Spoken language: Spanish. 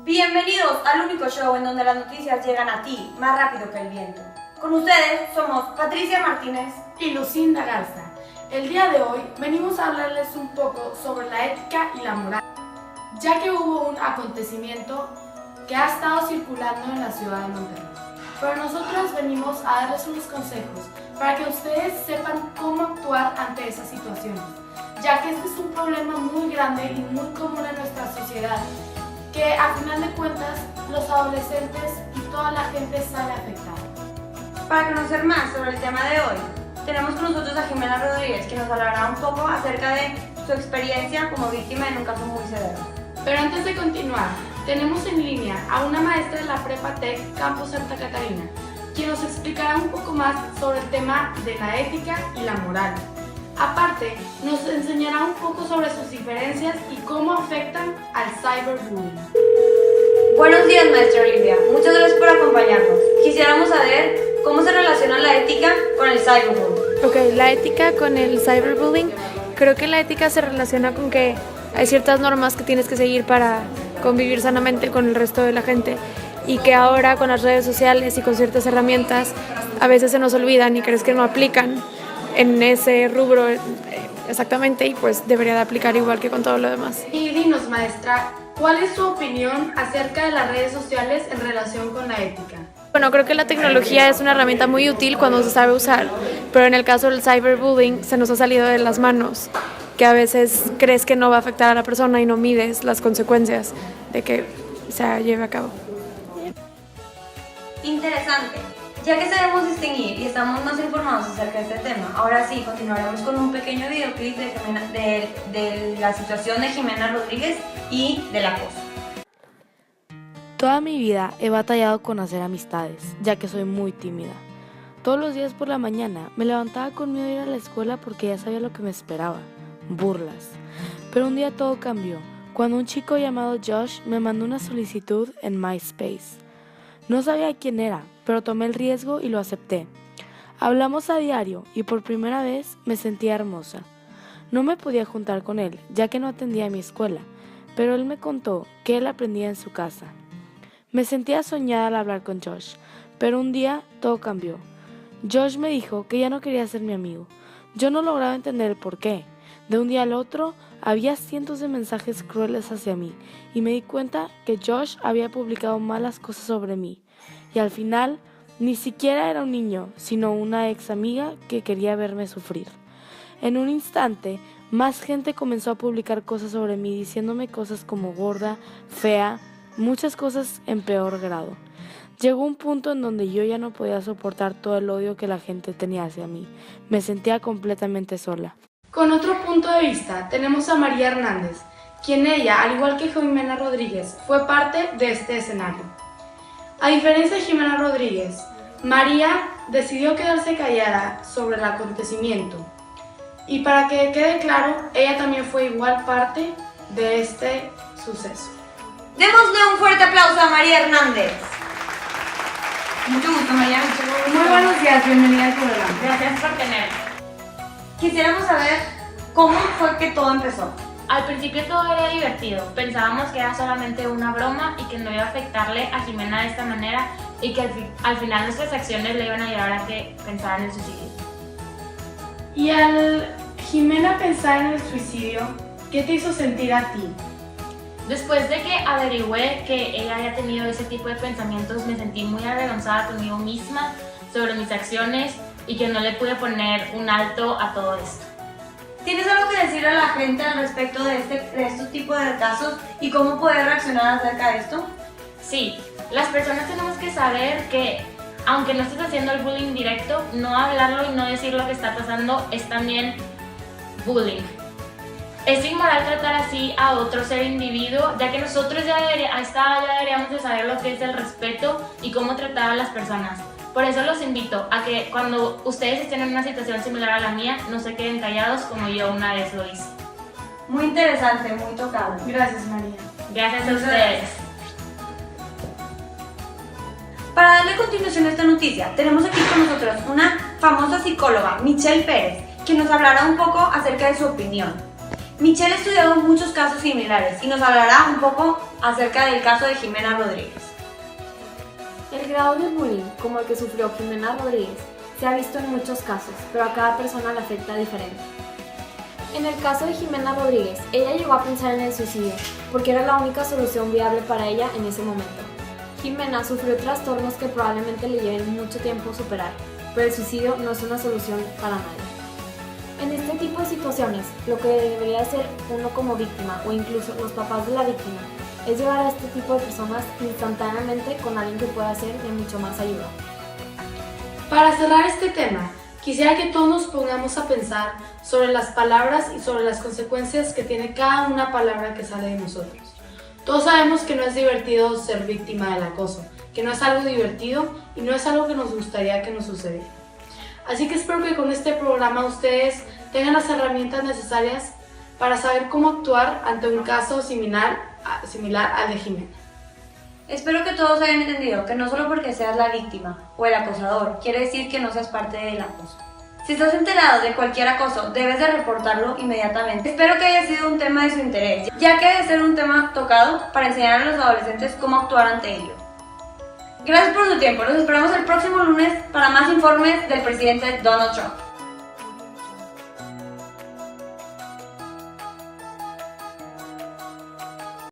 Bienvenidos al único show en donde las noticias llegan a ti más rápido que el viento. Con ustedes somos Patricia Martínez y Lucinda Garza. El día de hoy venimos a hablarles un poco sobre la ética y la moral, ya que hubo un acontecimiento que ha estado circulando en la ciudad de Monterrey. Pero nosotros venimos a darles unos consejos para que ustedes sepan cómo actuar ante esas situaciones, ya que este es un problema muy grande y muy común en nuestra sociedad, que a final de cuentas los adolescentes y toda la gente sale afectada. Para conocer más sobre el tema de hoy, tenemos con nosotros a Jimena Rodríguez, que nos hablará un poco acerca de su experiencia como víctima en un caso muy severo. Pero antes de continuar, tenemos en línea a una maestra de la Prepa Tech Campus Santa Catarina, quien nos explicará un poco más sobre el tema de la ética y la moral. Aparte, nos enseñará un poco sobre sus diferencias y cómo afectan al cyberbullying. Buenos días, maestra Olivia. Muchas gracias por acompañarnos. Quisiéramos saber cómo se relaciona la ética con el cyberbullying. Ok, la ética con el cyberbullying. Creo que la ética se relaciona con que hay ciertas normas que tienes que seguir para convivir sanamente con el resto de la gente y que ahora con las redes sociales y con ciertas herramientas a veces se nos olvidan y crees que no aplican en ese rubro exactamente y pues debería de aplicar igual que con todo lo demás. Y dinos, maestra, ¿cuál es su opinión acerca de las redes sociales en relación con la ética? Bueno, creo que la tecnología es una herramienta muy útil cuando se sabe usar, pero en el caso del cyberbullying se nos ha salido de las manos, que a veces crees que no va a afectar a la persona y no mides las consecuencias de que se lleve a cabo. Interesante. Ya que sabemos distinguir y estamos más informados acerca de este tema, ahora sí continuaremos con un pequeño videoclip de la situación de Jimena Rodríguez y del acoso. Toda mi vida he batallado con hacer amistades, ya que soy muy tímida. Todos los días por la mañana me levantaba con miedo de ir a la escuela porque ya sabía lo que me esperaba, burlas. Pero un día todo cambió, cuando un chico llamado Josh me mandó una solicitud en MySpace. No sabía quién era, pero tomé el riesgo y lo acepté. Hablamos a diario y por primera vez me sentía hermosa. No me podía juntar con él, ya que no atendía a mi escuela, pero él me contó que él aprendía en su casa. Me sentía soñada al hablar con Josh, pero un día todo cambió. Josh me dijo que ya no quería ser mi amigo. Yo no lograba entender el porqué. De un día al otro había cientos de mensajes crueles hacia mí y me di cuenta que Josh había publicado malas cosas sobre mí. Y al final ni siquiera era un niño, sino una ex amiga que quería verme sufrir. En un instante, más gente comenzó a publicar cosas sobre mí diciéndome cosas como gorda, fea, muchas cosas en peor grado. Llegó un punto en donde yo ya no podía soportar todo el odio que la gente tenía hacia mí. Me sentía completamente sola. Con otro punto de vista, tenemos a María Hernández, quien ella, al igual que Jimena Rodríguez, fue parte de este escenario. A diferencia de Jimena Rodríguez, María decidió quedarse callada sobre el acontecimiento. Y para que quede claro, ella también fue igual parte de este suceso. Démosle un fuerte aplauso a María Hernández. Mucho gusto, María. Muy buenos días, bienvenida al programa. Gracias por tenerme. Quisiéramos saber cómo fue que todo empezó. Al principio todo era divertido, pensábamos que era solamente una broma y que no iba a afectarle a Jimena de esta manera y que al final nuestras acciones le iban a llevar a que pensara en el suicidio. Y al Jimena pensar en el suicidio, ¿qué te hizo sentir a ti? Después de que averigüé que ella había tenido ese tipo de pensamientos, me sentí muy avergonzada conmigo misma sobre mis acciones y que no le pude poner un alto a todo esto. ¿Tienes algo que decir a la gente al respecto de estos tipos de casos y cómo poder reaccionar acerca de esto? Sí, las personas tenemos que saber que aunque no estés haciendo el bullying directo, no hablarlo y no decir lo que está pasando es también bullying. Es inmoral tratar así a otro ser individuo, ya que nosotros ya deberíamos de saber lo que es el respeto y cómo tratar a las personas. Por eso los invito a que cuando ustedes estén en una situación similar a la mía, no se queden callados como yo una vez lo hice. Muy interesante, muy tocado. Gracias, María. Gracias a ustedes. Para darle continuación a esta noticia, tenemos aquí con nosotros una famosa psicóloga, Michelle Pérez, que nos hablará un poco acerca de su opinión. Michelle ha estudiado muchos casos similares y nos hablará un poco acerca del caso de Jimena Rodríguez. El grado de bullying, como el que sufrió Jimena Rodríguez, se ha visto en muchos casos, pero a cada persona le afecta diferente. En el caso de Jimena Rodríguez, ella llegó a pensar en el suicidio, porque era la única solución viable para ella en ese momento. Jimena sufrió trastornos que probablemente le lleven mucho tiempo superar, pero el suicidio no es una solución para nadie. En este tipo de situaciones, lo que debería hacer uno como víctima o incluso los papás de la víctima es llevar a este tipo de personas instantáneamente con alguien que pueda ser de mucho más ayuda. Para cerrar este tema, quisiera que todos nos pongamos a pensar sobre las palabras y sobre las consecuencias que tiene cada una palabra que sale de nosotros. Todos sabemos que no es divertido ser víctima del acoso, que no es algo divertido y no es algo que nos gustaría que nos sucediera. Así que espero que con este programa ustedes tengan las herramientas necesarias para saber cómo actuar ante un caso similar al de Jimena. Espero que todos hayan entendido que no solo porque seas la víctima o el acosador quiere decir que no seas parte del acoso. Si estás enterado de cualquier acoso, debes de reportarlo inmediatamente. Espero que haya sido un tema de su interés, ya que debe ser un tema tocado para enseñar a los adolescentes cómo actuar ante ello. Gracias por su tiempo, los esperamos el próximo lunes para más informes del presidente Donald Trump.